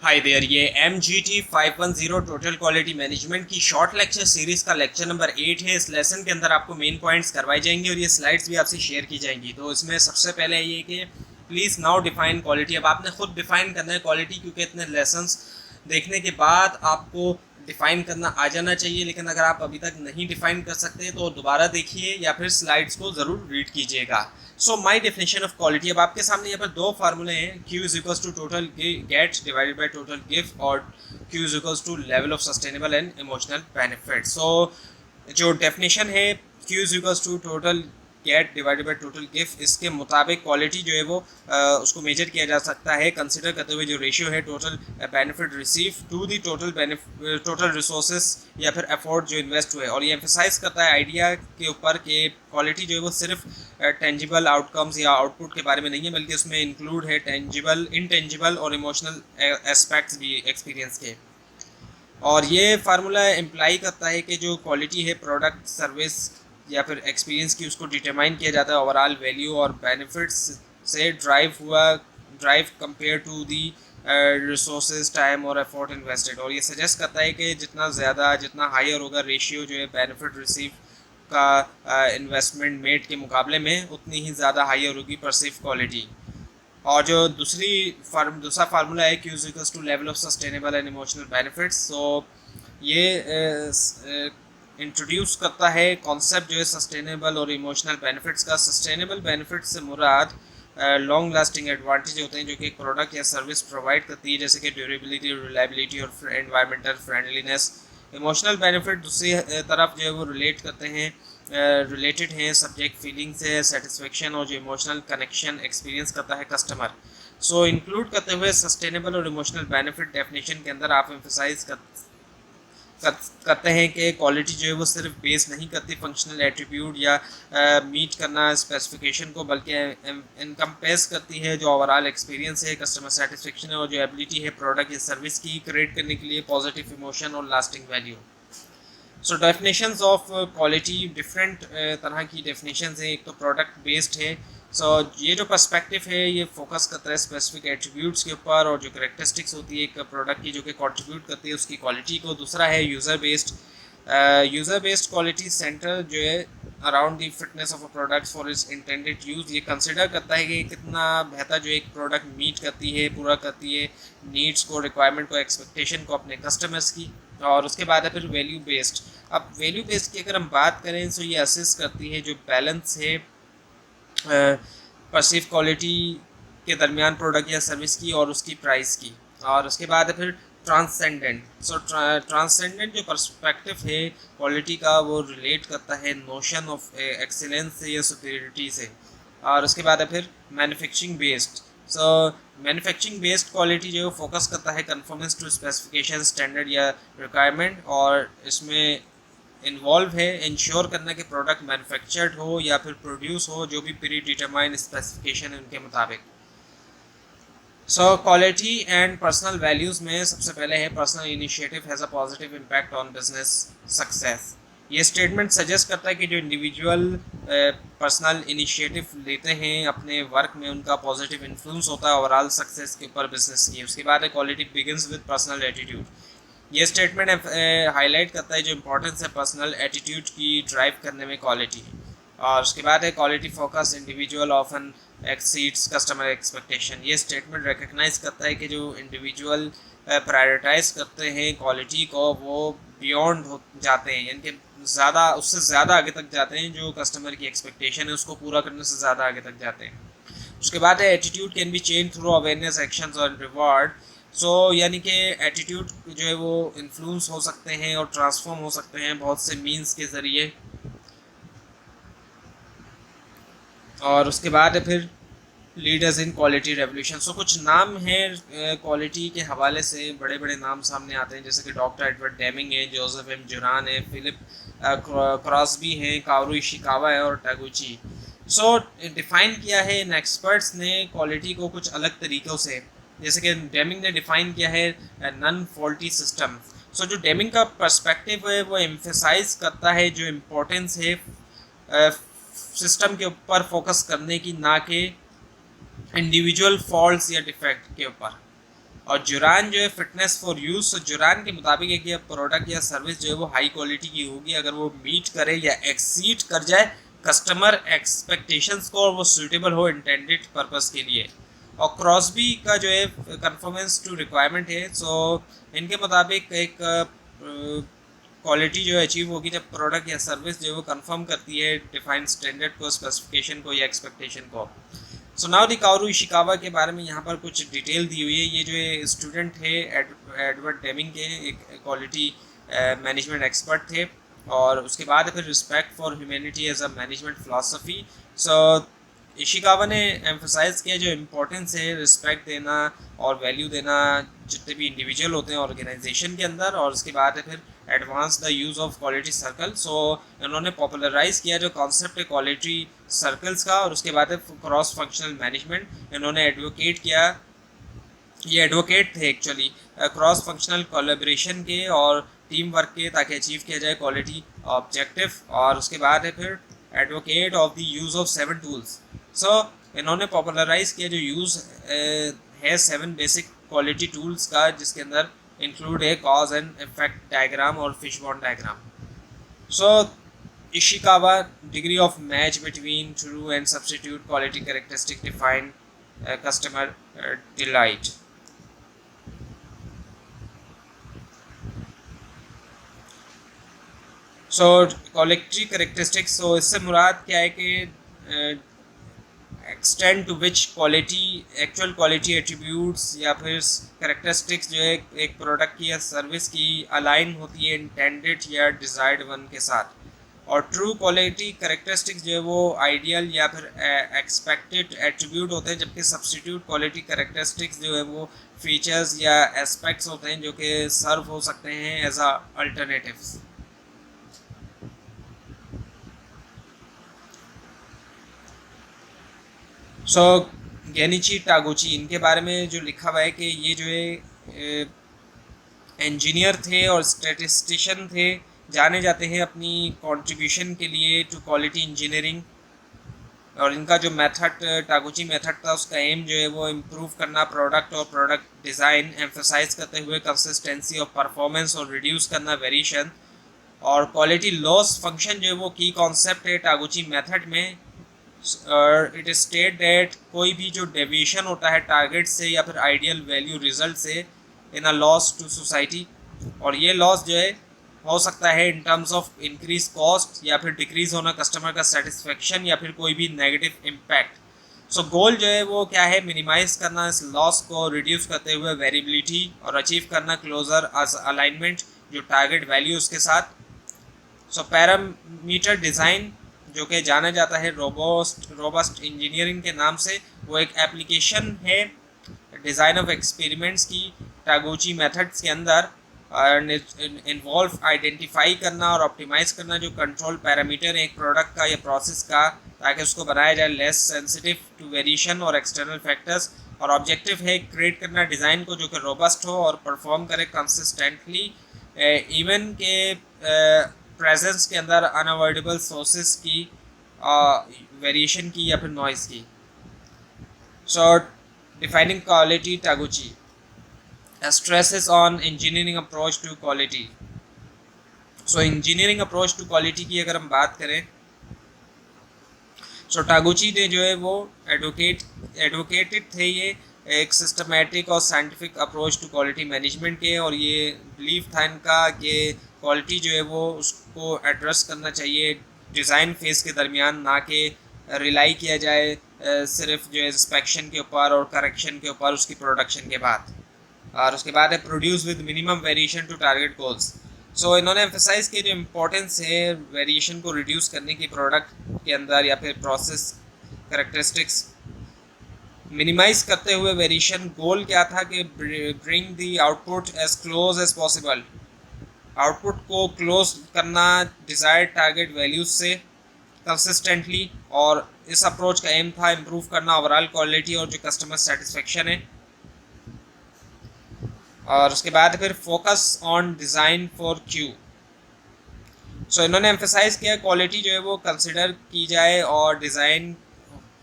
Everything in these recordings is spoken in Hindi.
हाय देयर, ये MGT 510 टोटल क्वालिटी मैनेजमेंट की शॉर्ट लेक्चर सीरीज का लेक्चर नंबर 8 है। इस लेसन के अंदर आपको मेन पॉइंट्स करवाए जाएंगे और ये स्लाइड्स भी आपसे शेयर की जाएंगी। तो इसमें सबसे पहले ये कि प्लीज़ नाउ डिफाइन क्वालिटी। अब आपने खुद डिफाइन करना है क्वालिटी, क्योंकि इतने लेसन्स देखने के बाद आपको डिफाइन करना आ जाना चाहिए। लेकिन अगर आप अभी तक नहीं डिफाइन कर सकते तो दोबारा देखिए या फिर स्लाइड्स को ज़रूर रीड कीजिएगा। So my definition of quality. अब आपके सामने यहाँ पर दो फार्मूले हैं, Q is equals to total get divided by total give और Q is equals to level of sustainable and emotional benefit. So जो डेफिनेशन है Q is equals to total get divided by total gift, इसके मुताबिक क्वालिटी जो है वो उसको मेजर किया जा सकता है कंसिडर करते हुए जो रेशियो है total benefit receive to the total resources या फिर एफर्ट जो इन्वेस्ट हुए। और ये एम्फेसाइज करता है आइडिया के ऊपर कि क्वालिटी जो है वो सिर्फ टेंजिबल आउटकम्स या आउटपुट के बारे में नहीं है, बल्कि उसमें इंक्लूड है टेंजिबल, इनटेंजिबल और इमोशनल एस्पेक्ट्स भी एक्सपीरियंस के। और ये फार्मूला इम्प्लाई करता है कि जो क्वालिटी है प्रोडक्ट, सर्विस या फिर एक्सपीरियंस की, उसको डिटरमाइन किया जाता है ओवरऑल वैल्यू और बेनिफिट्स से derive compare to the resources, time और एफर्ट इन्वेस्टेड। और ये सजेस्ट करता है कि जितना हायर होगा रेशियो जो है बेनिफिट रिसीव का इन्वेस्टमेंट मेड के मुकाबले में, उतनी ही ज़्यादा हायर होगी परसीव क्वालिटी। और जो दूसरा फार्मूला है Q equals to level of sustainable and emotional benefits. So ये इंट्रोड्यूस करता है कॉन्सेप्ट जो है सस्टेनेबल और इमोशनल बेनिफिट्स का। सस्टेनेबल बेनिफिट्स से मुराद लॉन्ग लास्टिंग एडवांटेज होते हैं जो कि एक प्रोडक्ट या सर्विस प्रोवाइड करती है, जैसे कि ड्यूरेबिलिटी, रिलायबिलिटी और एनवायरमेंटल फ्रेंडलीनेस। इमोशनल बेनिफिट दूसरी तरफ जो है वो रिलेटेड हैं सब्जेक्ट फीलिंग से, सेटिस्फेक्शन और जो इमोशनल कनेक्शन एक्सपीरियंस करता है कस्टमर। सो इंक्लूड करते हुए सस्टेनेबल और इमोशनल बेनिफिट डेफिनेशन के अंदर आप एम्फेसाइज करते हैं कि क्वालिटी जो है वो सिर्फ बेस नहीं करती फंक्शनल एट्रीब्यूट या मीट करना स्पेसिफिकेशन को, बल्कि इनकम्पेस करती है जो ओवरऑल एक्सपीरियंस है, कस्टमर सेटिस्फेक्शन है और जो एबिलिटी है प्रोडक्ट या सर्विस की क्रिएट करने के लिए पॉजिटिव इमोशन और lasting value. So definitions of quality different तरह की डेफिनेशंस हैं। एक तो प्रोडक्ट बेस्ड है। सो ये जो पर्सपेक्टिव है ये फोकस करता है स्पेसिफिक एट्रीब्यूट्स के ऊपर और जो करेक्टरिस्टिक्स होती है एक प्रोडक्ट की जो कि कंट्रीब्यूट करती है उसकी क्वालिटी को। दूसरा है यूज़र बेस्ड क्वालिटी सेंटर जो है around the fitness of a product for its intended use. ये कंसिडर करता है कि कितना बेहतर जो एक प्रोडक्ट मीट करती है, पूरा करती है नीड्स को, रिक्वायरमेंट को, एक्सपेक्टेशन को अपने कस्टमर्स की। और उसके बाद है फिर वैल्यू बेस्ड। अब वैल्यू बेस्ड की अगर हम बात करें तो ये असेस करती है जो बैलेंस है परसीव क्वालिटी के दरमियान प्रोडक्ट या सर्विस की और उसकी प्राइस की। और उसके बाद है फिर ट्रांसेंडेंट। सो ट्रांसेंडेंट जो पर्सपेक्टिव है क्वालिटी का वो रिलेट करता है नोशन ऑफ एक्सीलेंस से या सुपीरियरिटी से। और उसके बाद है फिर मैन्युफैक्चरिंग बेस्ड। सो मैन्युफैक्चरिंग बेस्ड क्वालिटी जो फोकस करता है कन्फर्मेंस टू स्पेसिफिकेशन, स्टैंडर्ड या रिक्वायरमेंट, और इसमें इन्वॉल्व है इंश्योर करना कि प्रोडक्ट मैन्युफैक्चर्ड हो या फिर प्रोड्यूस हो जो भी प्री डिटरमाइन स्पेसिफिकेशन है उनके मुताबिक। So quality and personal values में सबसे पहले है personal initiative has a positive impact on business success. ये स्टेटमेंट सजेस्ट करता है कि जो इंडिविजुअल पर्सनल इनिशिएटिव लेते हैं अपने वर्क में उनका पॉजिटिव इन्फ्लुएंस होता है ओवरऑल सक्सेस के ऊपर बिजनेस की। उसके बाद है quality begins with personal attitude. ये स्टेटमेंट हाईलाइट करता है जो इम्पोर्टेंस है पर्सनल एटीट्यूड की ड्राइव करने में क्वालिटी। और उसके बाद है quality focus individual often exceeds customer expectation. ये स्टेटमेंट रिकग्नाइज करता है कि जो इंडिविजुअल प्रायोरिटाइज करते हैं क्वालिटी को वो बियॉन्ड हो जाते हैं, यानी कि उससे ज़्यादा आगे तक जाते हैं, जो कस्टमर की एक्सपेक्टेशन है उसको पूरा करने से ज़्यादा आगे तक जाते हैं। उसके बाद है attitude can be change through awareness, actions और रिवॉर्ड। सो यानी कि एटीट्यूड जो है वो इन्फ्लुएंस हो सकते हैं और ट्रांसफॉर्म हो सकते हैं बहुत से मीन्स के ज़रिए। और उसके बाद है फिर लीडर्स इन क्वालिटी रेवोल्यूशन। सो कुछ नाम हैं क्वालिटी के हवाले से, बड़े बड़े नाम सामने आते हैं जैसे कि डॉक्टर एडवर्ड डेमिंग है, जोसेफ एम जुरान है, फिलिप क्रॉसबी है, काओरू इशिकावा है और टैगुची। सो डिफ़ाइन किया है इन एक्सपर्ट्स ने क्वालिटी को कुछ अलग तरीक़ों से, जैसे कि डेमिंग ने डिफ़ाइन किया है नॉन फॉल्टी सिस्टम। सो जो डेमिंग का पर्सपेक्टिव है वो एम्फेसाइज करता है जो इम्पोर्टेंस है सिस्टम के ऊपर फोकस करने की, ना कि इंडिविजुअल फॉल्ट्स या डिफेक्ट के ऊपर। और जुरान जो है फिटनेस फॉर यूज़, तो जुरान के मुताबिक है कि प्रोडक्ट या सर्विस जो है वो हाई क्वालिटी की होगी अगर वो मीट करे या एक्सीड कर जाए कस्टमर एक्सपेक्टेशंस को और वो सूटेबल हो इंटेंडेड पर्पस के लिए। और क्रॉसबी का जो है कन्फर्मेंस टू रिक्वायरमेंट है, सो इनके मुताबिक एक क्वालिटी जो है अचीव होगी जब प्रोडक्ट या सर्विस जो है वो कंफर्म करती है डिफाइंड स्टैंडर्ड को, स्पेसिफिकेशन को या एक्सपेक्टेशन को। So now the Kaoru Ishikawa के बारे में यहाँ पर कुछ डिटेल दी हुई है। ये जो है स्टूडेंट थे एडवर्ड डेमिंग के, एक क्वालिटी मैनेजमेंट एक्सपर्ट थे। और उसके बाद फिर respect for humanity as a management philosophy. So Ishikawa ने एम्फोसाइज किया जो इम्पोर्टेंस है रिस्पेक्ट देना और वैल्यू देना जितने भी इंडिविजुअल होते हैं ऑर्गेनाइजेशन के अंदर। और उसके बाद है फिर advance the use of quality circle. So इन्होंने पॉपुलराइज किया जो कॉन्सेप्ट है क्वालिटी सर्कल्स का। और उसके बाद है क्रॉस फंक्शनल मैनेजमेंट। इन्होंने एडवोकेट किया, ये एडवोकेट थे एक्चुअली क्रॉस फंक्शनल कोलैबोरेशन के और टीम वर्क के, ताकि अचीव किया जाए क्वालिटी ऑब्जेक्टिव। और उसके बाद है फिर advocate of the use of 7 tools. So इन्होंने पॉपुलराइज किया जो यूज़ है 7 बेसिक क्वालिटी टूल्स का, जिसके अंदर इंक्लूड है कॉज एंड इफेक्ट डायग्राम और fishbone diagram. So Ishikawa degree of match between true and substitute quality characteristic define customer delight. So quality characteristics, so इससे मुराद क्या है कि extend to which quality actual quality attributes या फिर कैरेक्टरिस्टिक्स जो है एक प्रोडक्ट की या सर्विस की अलाइन होती है इंटेंडेड या डिज़ायर्ड वन के साथ। और ट्रू क्वालिटी कैरेक्टरिस्टिक्स जो है वो आइडियल या फिर एक्सपेक्टेड एट्रीब्यूट होते हैं, जबकि सब्स्टिट्यूट क्वालिटी कैरेक्टरिस्टिक्स जो है वो फीचर्स या एस्पेक्ट्स होते हैं जो कि सर्व हो सकते हैं एज अ अल्टरनेटिव्स। सो गेनिची टागुची, इनके बारे में जो लिखा हुआ है कि ये जो है इंजीनियर थे और स्टैटिस्टिशियन थे, जाने जाते हैं अपनी कंट्रीब्यूशन के लिए टू क्वालिटी इंजीनियरिंग। और इनका जो मेथड टागुची मेथड था उसका एम जो है वो इम्प्रूव करना प्रोडक्ट और प्रोडक्ट डिज़ाइन, एम्फोसाइज करते हुए कंसिस्टेंसी ऑफ परफॉर्मेंस और रिड्यूस करना वेरिएशन। और क्वालिटी लॉस फंक्शन जो है वो की कॉन्सेप्ट है टागुची मेथड में। इट इज स्टेट दैट कोई भी जो डेविएशन होता है टारगेट से या फिर आइडियल वैल्यू रिजल्ट से इन अ लॉस टू सोसाइटी, और ये लॉस जो है हो सकता है in terms of increase cost या फिर डिक्रीज होना कस्टमर का सेटिस्फेक्शन या फिर कोई भी नेगेटिव इम्पैक्ट। सो गोल जो है वो क्या है, मिनिमाइज करना इस लॉस को रिड्यूस करते हुए वेरिएबिलिटी और अचीव करना क्लोजर अलाइनमेंट जो टारगेट वैल्यू उसके साथ। सो पैरामीटर डिज़ाइन जो कि जाना जाता है रोबस्ट इंजीनियरिंग के नाम से, वो एक एप्लीकेशन है डिज़ाइन ऑफ एक्सपेरिमेंट्स की टागुची मेथड्स के अंदर। इन्वॉल्व आइडेंटिफाई करना और ऑप्टिमाइज़ करना जो कंट्रोल पैरामीटर है एक प्रोडक्ट का या प्रोसेस का, ताकि उसको बनाया जाए लेस सेंसिटिव टू वेरिएशन और एक्सटर्नल फैक्टर्स। और ऑब्जेक्टिव है क्रिएट करना डिज़ाइन को जो कि रोबस्ट हो और परफॉर्म करे कंसिस्टेंटली इवन के प्रेजेंस के अंदर अनअवॉइडेबल सोर्सेस की वेरिएशन की या फिर नॉइज़ की। So defining quality Taguchi stresses on engineering approach to quality। so engineering approach to quality की अगर हम बात करें, so टागुची ने जो है वो एडवोकेटेड थे ये एक सिस्टमेटिक और scientific approach to quality management के। और ये बिलीव था इनका कि क्वालिटी जो है वो उसको एड्रेस करना चाहिए डिज़ाइन फेज़ के दरमियान, ना कि रिलाई किया जाए सिर्फ जो है इंस्पेक्शन के ऊपर और करेक्शन के ऊपर उसकी प्रोडक्शन के बाद। और उसके बाद है produce with minimum variation to target goals. So इन्होंने एम्फसाइज किया जो इम्पोर्टेंस है वेरिएशन को रिड्यूस करने की प्रोडक्ट के अंदर या फिर प्रोसेस कैरेक्टरिस्टिक्स मिनिमाइज करते हुए वेरिएशन। गोल क्या था कि bring the output as close as possible, output को क्लोज करना डिज़ायर्ड टारगेट वैल्यूज से कंसिस्टेंटली। और इस अप्रोच का एम था इम्प्रूव करना ओवरऑल क्वालिटी और जो कस्टमर सेटिस्फेक्शन है। और उसके बाद फिर focus on design for Q. So इन्होंने एम्फसाइज किया क्वालिटी जो है वो कंसिडर की जाए और डिज़ाइन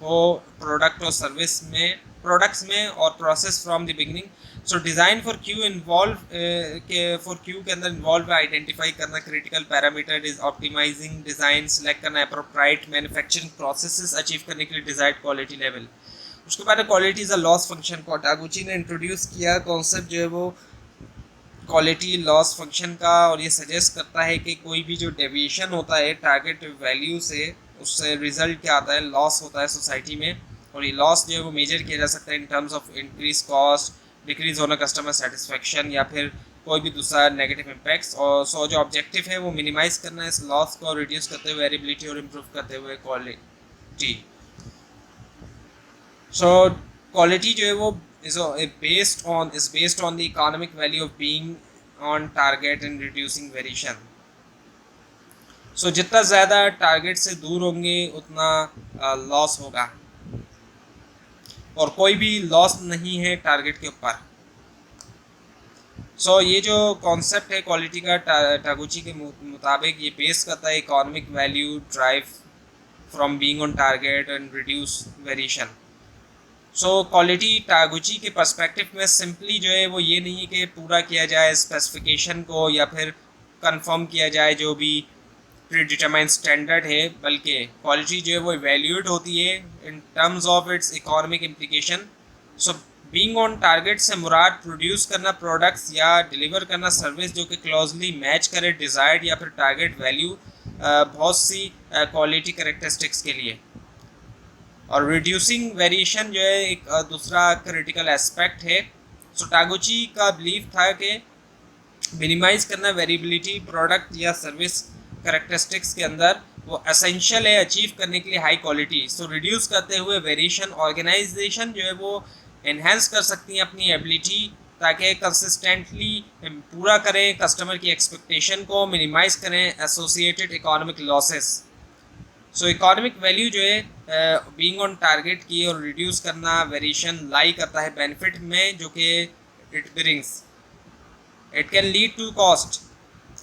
हो प्रोडक्ट और सर्विस में प्रोडक्ट्स में और process from the beginning. So design for Q involve के अंदर इन्वॉल्व है आइडेंटिफाई करना critical parameter, is optimizing design, select करना अप्रोप्राइट मैन्युफैक्चरिंग प्रोसेसेस अचीव करने के लिए डिजायर्ड क्वालिटी लेवल। उसके बाद quality is a loss function को टागुची ने इंट्रोड्यूस किया कॉन्सेप्ट जो है वो क्वालिटी लॉस फंक्शन का, और ये सजेस्ट करता है कि कोई भी जो डेविएशन होता है टारगेट वैल्यू से, उससे रिजल्ट क्या आता है, लॉस होता है सोसाइटी में, और ये लॉस जो है वो मेजर किया जा सकता है in terms of increase cost, decrease होना कस्टमर सेटिस्फेक्शन, या फिर कोई भी दूसरा नेगेटिव इम्पैक्ट्स। और सो जो ऑब्जेक्टिव है वो मिनिमाइज करना है इस लॉस को, रिड्यूस करते हुए वेरिएबिलिटी और इम्प्रूव करते हुए क्वालिटी। सो क्वालिटी जो है वो is based on the economic value of being on target and reducing variation. So जितना ज़्यादा टारगेट से दूर होंगे उतना लॉस होगा, और कोई भी लॉस नहीं है टारगेट के ऊपर। सो ये जो कॉन्सेप्ट है क्वालिटी का टागुची के मुताबिक ये बेस करता है economic value drive from being on target and reduce variation. So quality Taguchi के पर्सपेक्टिव में सिंपली जो है वो ये नहीं है कि पूरा किया जाए स्पेसिफिकेशन को या फिर कंफर्म किया जाए जो भी प्रीडिटरमाइंड स्टैंडर्ड है, बल्कि क्वालिटी जो है वो इवैल्यूएट होती है in terms of its economic implication. So being on target से मुराद प्रोड्यूस करना प्रोडक्ट्स या डिलीवर करना सर्विस जो कि क्लोजली मैच करे डिज़ायर्ड या फिर टारगेट वैल्यू बहुत सी क्वालिटी कैरेक्टरिस्टिक्स के लिए। और रिड्यूसिंग वेरिएशन जो है एक दूसरा क्रिटिकल एस्पेक्ट है। सो टागुची का बिलीव था कि मिनिमाइज करना वेरिएबिलिटी प्रोडक्ट या सर्विस कैरेक्टरिस्टिक्स के अंदर वो एसेंशियल है अचीव करने के लिए हाई क्वालिटी। सो रिड्यूस करते हुए वेरिएशन ऑर्गेनाइजेशन जो है वो एनहेंस कर सकती हैं अपनी एबिलिटी ताकि कंसिस्टेंटली पूरा करें कस्टमर की एक्सपेक्टेशन को, मिनिमाइज करें एसोसिएटेड इकोनॉमिक लॉसेस। सो इकोनॉमिक वैल्यू जो है बीइंग ऑन टारगेट की और रिड्यूस करना वेरिएशन लाई करता है बेनिफिट में जो कि it brings, it can lead to cost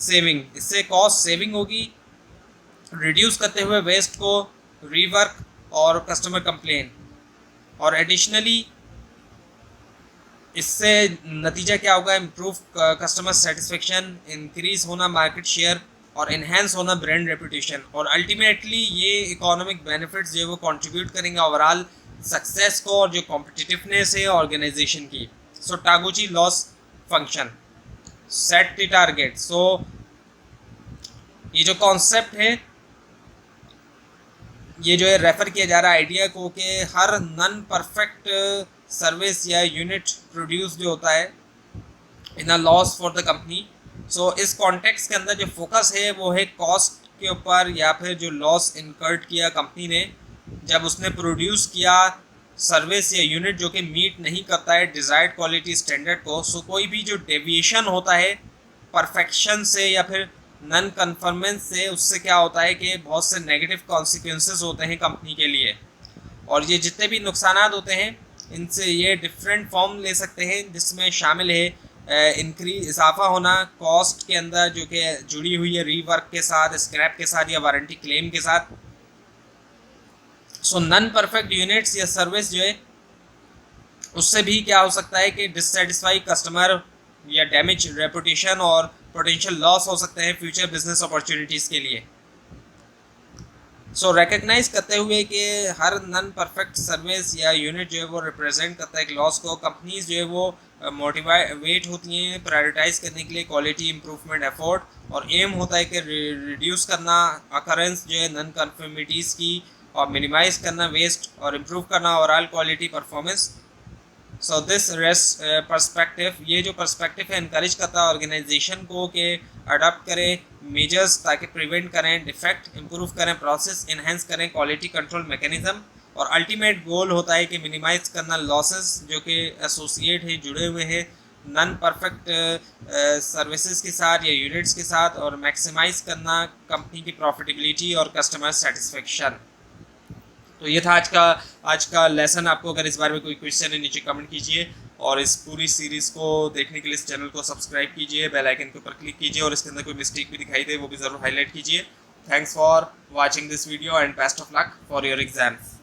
saving, इससे कॉस्ट सेविंग होगी रिड्यूस करते हुए वेस्ट को, रीवर्क और कस्टमर कंप्लेन। और एडिशनली इससे नतीजा क्या होगा, इम्प्रूव कस्टमर सेटिस्फेक्शन, इंक्रीज होना मार्केट शेयर और इन्हेंस होना ब्रांड रेपुटेशन। और अल्टीमेटली ये इकोनॉमिक बेनिफिट्स जो वो कंट्रीब्यूट करेंगे ओवरऑल सक्सेस को और जो कॉम्पिटिटिवनेस है ऑर्गेनाइजेशन की। So Taguchi loss function set the target. So ये जो कॉन्सेप्ट है ये जो है रेफर किया जा रहा है आइडिया को कि हर नॉन परफेक्ट सर्विस या यूनिट प्रोड्यूस जो होता है in a loss for the company. So इस कॉन्टेक्स्ट के अंदर जो फोकस है वो है कॉस्ट के ऊपर या फिर जो लॉस इनकर्ड किया कंपनी ने जब उसने प्रोड्यूस किया सर्विस या यूनिट जो कि मीट नहीं करता है डिज़ायर्ड क्वालिटी स्टैंडर्ड को। सो कोई भी जो डेविएशन होता है परफेक्शन से या फिर नॉन कन्फर्मेंस से, उससे क्या होता है कि बहुत से नेगेटिव कॉन्सिक्वेंसेस होते हैं कंपनी के लिए, और ये जितने भी नुकसान होते हैं इनसे ये डिफरेंट फॉर्म ले सकते हैं, जिसमें शामिल है इंक्रीज इजाफा होना कॉस्ट के अंदर जो कि जुड़ी हुई है रीवर्क के साथ, स्क्रैप के साथ या वारंटी क्लेम के साथ। सो नॉन परफेक्ट यूनिट्स या सर्विस जो है उससे भी क्या हो सकता है कि डिससेटिस्फाई कस्टमर या डैमेज रेपुटेशन और पोटेंशियल लॉस हो सकते हैं फ्यूचर बिजनेस अपॉर्चुनिटीज़ के लिए। सो रिकग्नाइज करते हुए कि हर नॉन परफेक्ट सर्विस या यूनिट जो है वो रिप्रेजेंट करता है एक लॉस को, कंपनीज जो है वो मोटिवेट होती हैं प्रायोरिटाइज करने के लिए क्वालिटी इंप्रूवमेंट एफर्ट, और एम होता है कि रिड्यूस करना अकरेंस जो है नॉन कन्फर्मिटीज़ की और मिनिमाइज करना वेस्ट और इम्प्रूव करना overall quality performance. So this perspective, ये जो पर्सपेक्टिव है इनकरेज करता है ऑर्गेनाइजेशन को कि अडॉप्ट करें मेजर्स ताकि प्रिवेंट करें डिफेक्ट, इम्प्रूव करें प्रोसेस, इन्हेंस करें क्वालिटी कंट्रोल मैकेनिज्म, और अल्टीमेट गोल होता है कि मिनिमाइज करना लॉसेस जो कि एसोसिएट है जुड़े हुए हैं नॉन परफेक्ट सर्विसेज के साथ या यूनिट्स के साथ, और मैक्सिमाइज करना कंपनी की प्रॉफिटेबिलिटी और कस्टमर सेटिस्फेक्शन। तो ये था आज का लेसन। आपको अगर इस बारे में कोई क्वेश्चन है नीचे कमेंट कीजिए, और इस पूरी सीरीज़ को देखने के लिए इस चैनल को सब्सक्राइब कीजिए, बेल आइकन के ऊपर क्लिक कीजिए, और इसके अंदर कोई मिस्टेक भी दिखाई दे वो भी ज़रूर हाईलाइट कीजिए। Thanks for watching this video and best of luck for your exams.